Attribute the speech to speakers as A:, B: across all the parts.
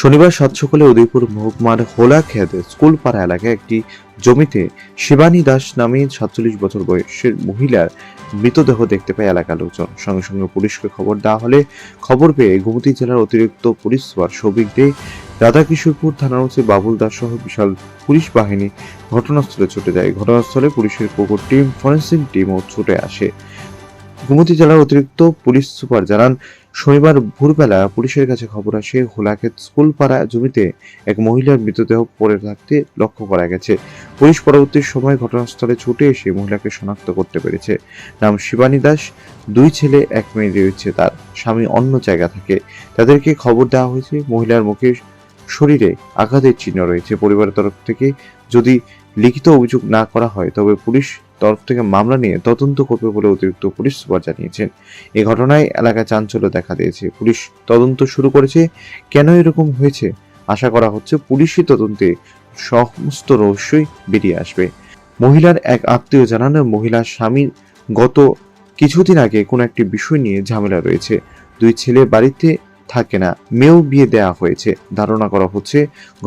A: শনিবার সাত সকালে উদয়পুর মহকুমার হোলাখেদ স্কুলপাড়া এলাকায় একটি জমিতে শিবানী দাস নামে ৪৭ বছর বয়সের মহিলার মৃতদেহ দেখতে পায় এলাকার লোকজন। সঙ্গে সঙ্গে পুলিশকে খবর দেওয়া হলে খবর পেয়ে গোমতী জেলার অতিরিক্ত পুলিশ সুপার সৌভিক দে, রাধাকিশোরপুর থানার ওসি বাবুল দাস সহ বিশাল পুলিশ বাহিনী ঘটনাস্থলে ছুটে যায়। ঘটনাস্থলে পুলিশের কুকুর টিম, ফরেন্সিক টিমও ছুটে আসে। গোমতী জেলার অতিরিক্ত পুলিশ সুপার জানান, শনিবার ভোরবেলা পুলিশের কাছে খবর আসে হোলাখেদ স্কুলপাড়া জমিতে এক মহিলার মৃতদেহ পড়ে থাকতে লক্ষ্য করা গেছে। পুলিশ পরবর্তী সময় ঘটনাস্থলে ছুটে এসে মহিলাকে শনাক্ত করতে পেরেছে। নাম শিবানী দাস, 2 ছেলে 1 মেয়ে রয়েছে। তার স্বামী অন্য জায়গা থাকে। তাদেরকে খবর দেওয়া হয়েছে। মহিলার মুখে, শরীরে আঘাতের চিহ্ন রয়েছে। পরিবারের তরফ থেকে যদি লিখিত অভিযোগ না করা হয় তবে পুলিশ তরফ থেকে মামলা নিয়ে তদন্ত করবে বলে অতিরিক্ত পুলিশ সুপার জানিয়েছেন। এই ঘটনায় এলাকায় চাঞ্চল্য দেখা দিয়েছে। পুলিশ তদন্ত শুরু করেছে। কেন এরকম হয়েছে আশা করা হচ্ছে পুলিশি তদন্তে সমস্ত রহস্যই বেরিয়ে আসবে। মহিলার এক আত্মীয় জানান, মহিলার স্বামীর গত কিছুদিন আগে কোনো একটি বিষয় নিয়ে ঝামেলা রয়েছে। 2 ছেলে বাড়িতে থাকে না, মেয়েও বিয়ে দেওয়া হয়েছে। ধারণা করা হচ্ছে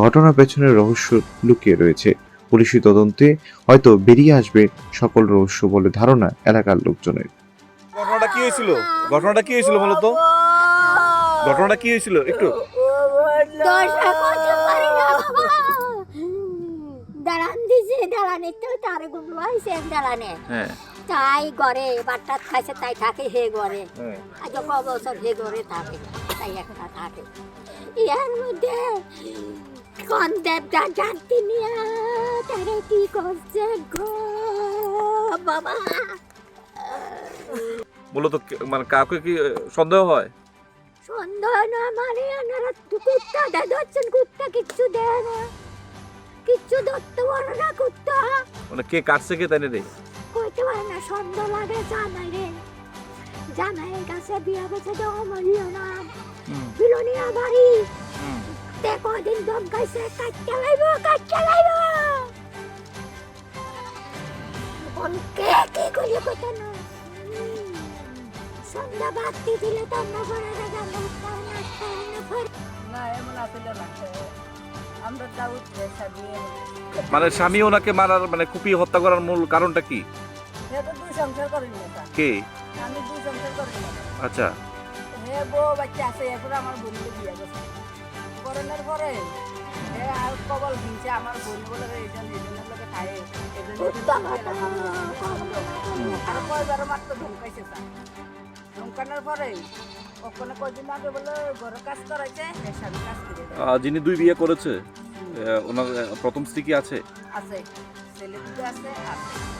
A: ঘটনার পেছনে রহস্য লুকিয়ে রয়েছে। পুলিশি তদন্তে হয়তো বেরিয়ে আসবে সকল রহস্য বলে ধারণা এলাকার লোকজনের।
B: ঘটনাটা কি হয়েছিল? ঘটনাটা কি হয়েছিল বলো তো? ঘটনাটা কি হয়েছিল একটু?
C: দালান দিছে, দালানে তো তার গুলো হয়েছে দালানে।
B: হ্যাঁ
C: তাই ঘরে বাট্টা খাইছে, তাই থাকে হে ঘরে। আজ ক বছর হে ঘরে থাকে, তাই একটা থাকে। ইয়ার মধ্যে কোন দেবতা জানতি নিয়া তারে কি করছে গো বাবা।
B: মূলত মানে কাউকে কি সন্দেহ হয়?
C: সন্দেহ না মানে আপনারা কুত্তা দেয় ধরছেন, কুত্তা কিচ্ছু দেয় না, কিচ্ছু ধরতে পারে না কুত্তা।
B: মানে কে কাটছে কে তাই রে?
C: কইতে পারে না, সন্দেহ লাগে জানাই রে। জানাইয়ের কাছে বিয়া বেছে দেওয়া মরিও না, বিলনিয়া বাড়ি তে কদিন দম খাইছে, কাটতে লাইব। কোন কে কি কইলে কইতে না। সন্ধ্যা বাতি দিলে তো আমরা ঘরে যাবো না, এমন আসলে না। আমরা দাউদ রেখা দিয়ে
B: মানে স্বামী ওনাকে মারার মানে কুপিয়ে হত্যা করার মূল কারণটা কি?
C: হে তো দুই সংসার করেনি না।
B: কে?
C: আমি দুই সংসার করি না।
B: আচ্ছা,
C: হে বউ বাচ্চা আছে, এখন আমার বোনকে বিয়ে গেছে। করোনার পরে হে আর কবল ভিনছে আমার বোন বলে এইজন লোকে খায়। আর কয়বার মাত্র ধমকাইছে, ধমকানোর পরে ওখানে কয়দিন আগে বলে ঘরে কাজ করাইছে, স্বামী কাজ করে।
B: যিনি 2 বিয়ে করেছে ওনার প্রথম স্ত্রী কি আছে?
C: আছে, ছেলে দুটো আছে।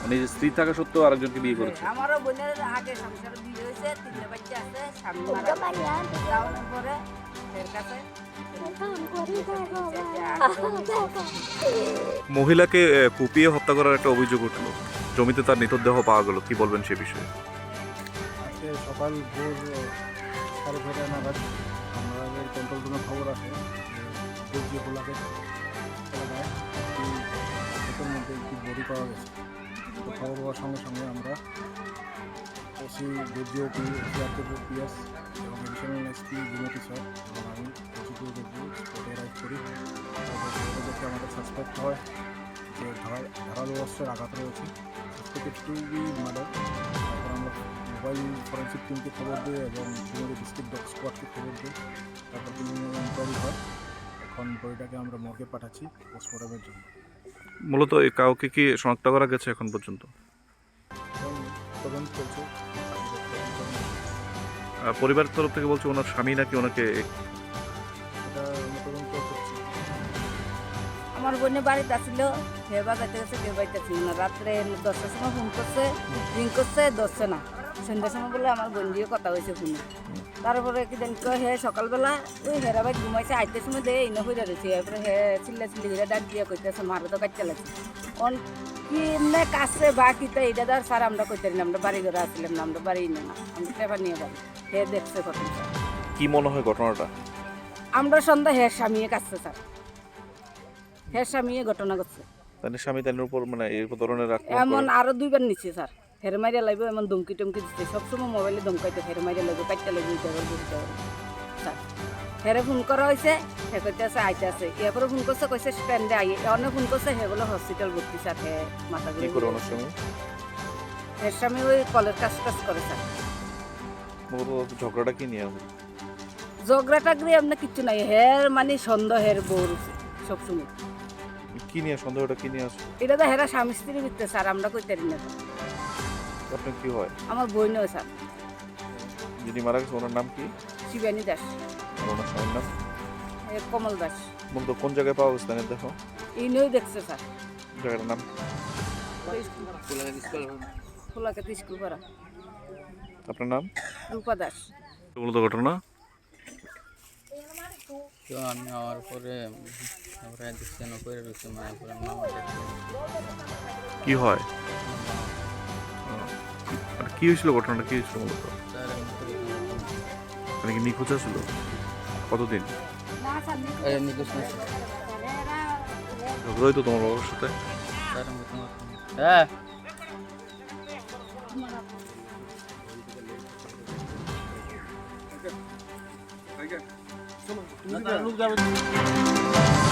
B: মানে স্ত্রী থাকা সত্ত্বেও আরেকজনকে বিয়ে করেছে।
C: আমারও বোনের আগে সংসারে বিয়ে হয়েছে, 3 বাচ্চা আছে, স্বামী মারা গেছে। যাওয়ার পরে এর কাছে
B: মহিলাকে কুপিয়ে হত্যা করার একটা অভিযোগ উঠলো, জমিতে তার মৃতদেহ পাওয়া গেল, কি বলবেন সে বিষয়ে?
D: আজকে সকাল ভোর 6:30 নাগাদ আমাদের কন্ট্রোল রুমে খবর আসে যে হোলাখেদ এলাকায় ক্ষেতের মধ্যে একটি বডি পাওয়া গেছে। তো খবর পাওয়ার সঙ্গে সঙ্গে আমরা ওসি ডিজিওপি, সিআরপিএফ, পিএস এবং এডিশনাল এসপি গোমতী স্যার এবং আমি ওসিপিও স্পটে অ্যারাইভ করি। তারপর দেখে আমাদের সাসপেক্ট হয় যে ধারালো অস্ত্রের আঘাত রয়েছে, সাসপেক্টেড টু বি মার্ডার। তারপর আমরা মোবাইল ফরেন্সিক টিমকে খবর দিই এবং গোমতী ডিস্ট্রিক্ট ডগ স্কোয়াডকে খবর দিই। তারপর ইনকোয়ারি হয়। এখন বডিটাকে আমরা মর্গে পাঠাচ্ছি পোস্টমর্টমের জন্য।
B: মূলত কাউকে কি শনাক্ত করা গেছে এখন পর্যন্ত?
D: এবং তদন্ত চলছে।
B: পরিবারের তরফ থেকে বলছে ওনার স্বামী নাকি ওনাকে
D: এটা আমরা তদন্ত করছি।
C: আমার বোনের বাড়িতে আসছিল, হে বাজাইতে গেছে, কেউ বাড়িতে ছিল না। রাত্রে 10টার সময় ফোন করছে, রিং করছে, ধরছে না। সন্ধ্যার সময় বলে আমার বোন দিয়ে কথা হয়েছে ফোনে। তারপরে একদিন হে সকালবেলা ওই হেরা বাড়ি ঘুমাইছে, আইতে সময় দিয়ে ইনো হয়ে রয়েছে। এরপরে হে চিল্লা ডাক দিয়ে কইতেছে মারা তো কাটতে লাগছে। কি এমনি কাছে বা কিতা এটা ধর স্যার আমরা কইতে না, আমরা বাড়ি ঘরে আসছিলাম না, আমরা বাড়ি না, আমরা পেপার নিয়ে বাড়ি। হে দেখছে ঘটনা।
B: কি মনে হয় ঘটনাটা?
C: আমরা সন্ধ্যা হের স্বামীয়ে কাছে স্যার, হের স্বামীয়ে ঘটনা করছে।
B: তাদের স্বামী তাদের উপর মানে এই ধরনের
C: এমন আরো 2বার নিচ্ছে স্যার। হের মাইরে লাগবে এমন ধমকি টমকি দিচ্ছে সবসময় মোবাইলে ধমকাইতে হের মাইরে লাগবে কাটতে লাগবে স্যার হেরে ফোন করা হয়েছে হে করতে আছে আইতে আছে এরপরে ফোন করছে কইছে স্ট্যান্ডে আই অনেক ফোন করছে হে বলে হসপিটাল ভর্তি স্যার হে মাথা
B: কি করে ওনার সঙ্গে
C: হের স্বামী ওই কলের কাজ টাজ করে স্যার
B: মূলত ঝগড়াটা কি নিয়ে হবে
C: ঝগড়া টাগড়ি আপনার কিচ্ছু নাই হের মানে সন্দেহের বউর সবসময়
B: কি নিয়ে সন্দেহটা কি নিয়ে আসে
C: এটা তো হেরা স্বামী স্ত্রীর ভিতরে স্যার আমরা কইতে পারি না
B: আপনার কি হয়
C: আমার বই নয় স্যার
B: যিনি মারা গেছে ওনার নাম কি
C: শিবানী দাস
B: আর ওনার স্বামীর নাম
C: এ কমল দাস
B: মূলত কোন জায়গায় পাওয়া গেছে তাদের দেখো
C: এই নই দেখছে স্যার
B: জায়গাটার নাম
C: খোলাকে স্কুল করা
B: আপনার নাম
C: রূপা দাস
B: মূলত ঘটনা
E: তো আমি হওয়ার পরে আমরা দেখছেন করে রয়েছে মায়ের পরে মামা
B: কি হয় আর কি হয়েছিল ঘটনাটা কি হয়েছিল মূলত
E: তার
B: মানে কি নিখোঁজ ছিল কতদিন
E: নিকুশ
B: ঝগড়া হইতো তোমার বাবার সাথে
E: তার হ্যাঁ
D: তুমি